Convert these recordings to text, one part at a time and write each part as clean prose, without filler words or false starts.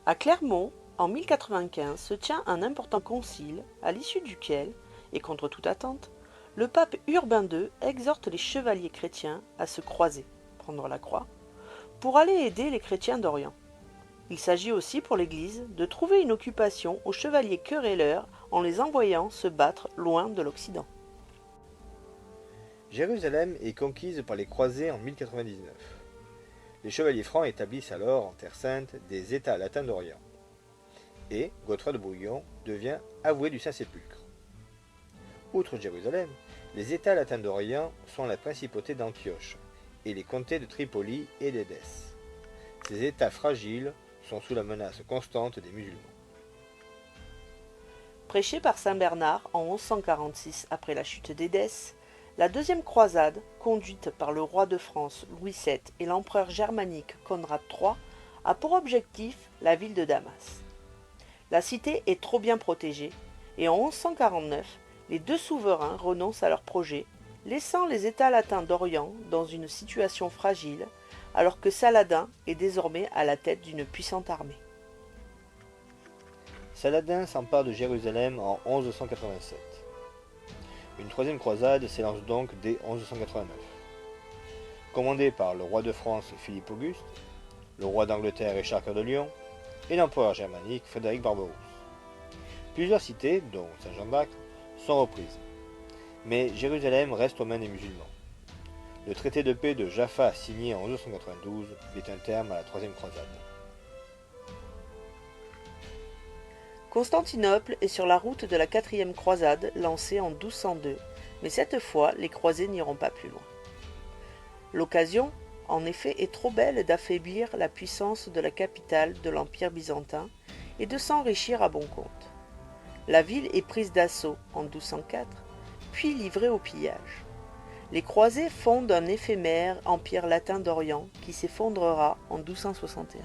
À Clermont, en 1095, se tient un important concile, à l'issue duquel, et contre toute attente, le pape Urbain II exhorte les chevaliers chrétiens à se croiser, prendre la croix, pour aller aider les chrétiens d'Orient. Il s'agit aussi pour l'Église de trouver une occupation aux chevaliers querelleurs en les envoyant se battre loin de l'Occident. Jérusalem est conquise par les croisés en 1099. Les chevaliers francs établissent alors en Terre Sainte des États latins d'Orient. Et Godefroy de Bouillon devient avoué du Saint-Sépulcre. Outre Jérusalem, les États latins d'Orient sont la principauté d'Antioche et les comtés de Tripoli et d'Édesse. Ces États fragiles sont sous la menace constante des musulmans. Prêchée par saint Bernard en 1146 après la chute d'Édesse, la deuxième croisade, conduite par le roi de France Louis VII et l'empereur germanique Conrad III, a pour objectif la ville de Damas. La cité est trop bien protégée et en 1149, les deux souverains renoncent à leur projet, laissant les États latins d'Orient dans une situation fragile, alors que Saladin est désormais à la tête d'une puissante armée. Saladin s'empare de Jérusalem en 1187. Une troisième croisade s'élance donc dès 1189. Commandée par le roi de France Philippe Auguste, le roi d'Angleterre Richard Cœur de Lion et l'empereur germanique Frédéric Barberousse. Plusieurs cités, dont Saint-Jean d'Acre, sont reprises. Mais Jérusalem reste aux mains des musulmans. Le traité de paix de Jaffa signé en 1192 met un terme à la troisième croisade. Constantinople est sur la route de la quatrième croisade lancée en 1202, mais cette fois les croisés n'iront pas plus loin. L'occasion, en effet, est trop belle d'affaiblir la puissance de la capitale de l'Empire byzantin et de s'enrichir à bon compte. La ville est prise d'assaut en 1204, puis livrée au pillage. Les croisés fondent un éphémère empire latin d'Orient qui s'effondrera en 1261.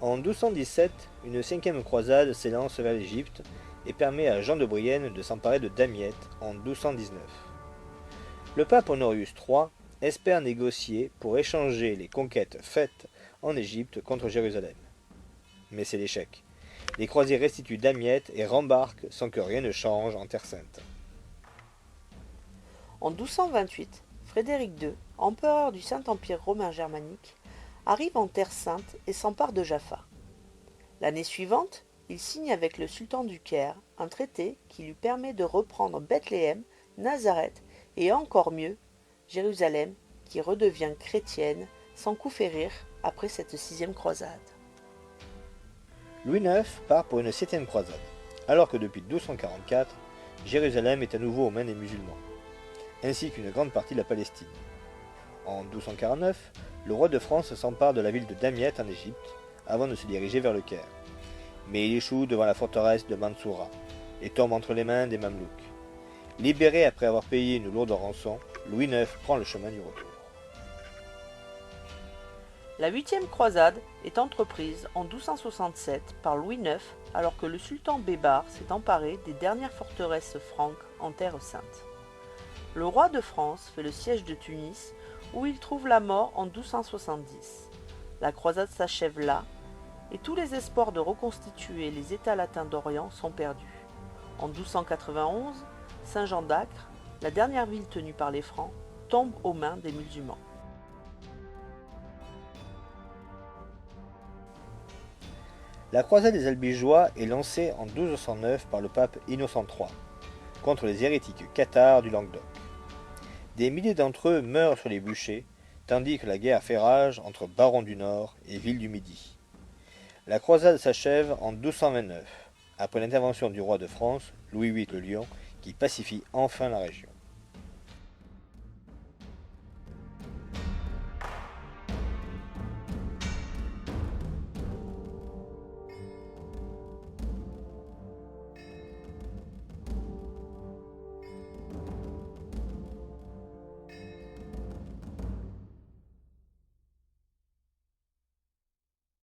En 1217, une cinquième croisade s'élance vers l'Égypte et permet à Jean de Brienne de s'emparer de Damiette en 1219. Le pape Honorius III espère négocier pour échanger les conquêtes faites en Égypte contre Jérusalem. Mais c'est l'échec. Les croisés restituent Damiette et rembarquent sans que rien ne change en Terre Sainte. En 1228, Frédéric II, empereur du Saint-Empire romain germanique, arrive en Terre Sainte et s'empare de Jaffa. L'année suivante, il signe avec le sultan du Caire un traité qui lui permet de reprendre Bethléem, Nazareth et encore mieux, Jérusalem, qui redevient chrétienne sans coup férir après cette sixième croisade. Louis IX part pour une septième croisade, alors que depuis 1244, Jérusalem est à nouveau aux mains des musulmans, ainsi qu'une grande partie de la Palestine. En 1249, le roi de France s'empare de la ville de Damiette en Égypte avant de se diriger vers le Caire. Mais il échoue devant la forteresse de Mansoura et tombe entre les mains des Mamelouks. Libéré après avoir payé une lourde rançon, Louis IX prend le chemin du retour. La huitième croisade est entreprise en 1267 par Louis IX alors que le sultan Bébar s'est emparé des dernières forteresses franques en Terre Sainte. Le roi de France fait le siège de Tunis où il trouve la mort en 1270. La croisade s'achève là et tous les espoirs de reconstituer les États latins d'Orient sont perdus. En 1291, Saint-Jean d'Acre, la dernière ville tenue par les Francs, tombe aux mains des musulmans. La croisade des Albigeois est lancée en 1209 par le pape Innocent III contre les hérétiques cathares du Languedoc. Des milliers d'entre eux meurent sur les bûchers, tandis que la guerre fait rage entre barons du Nord et villes du Midi. La croisade s'achève en 1229, après l'intervention du roi de France, Louis VIII le Lion, qui pacifie enfin la région.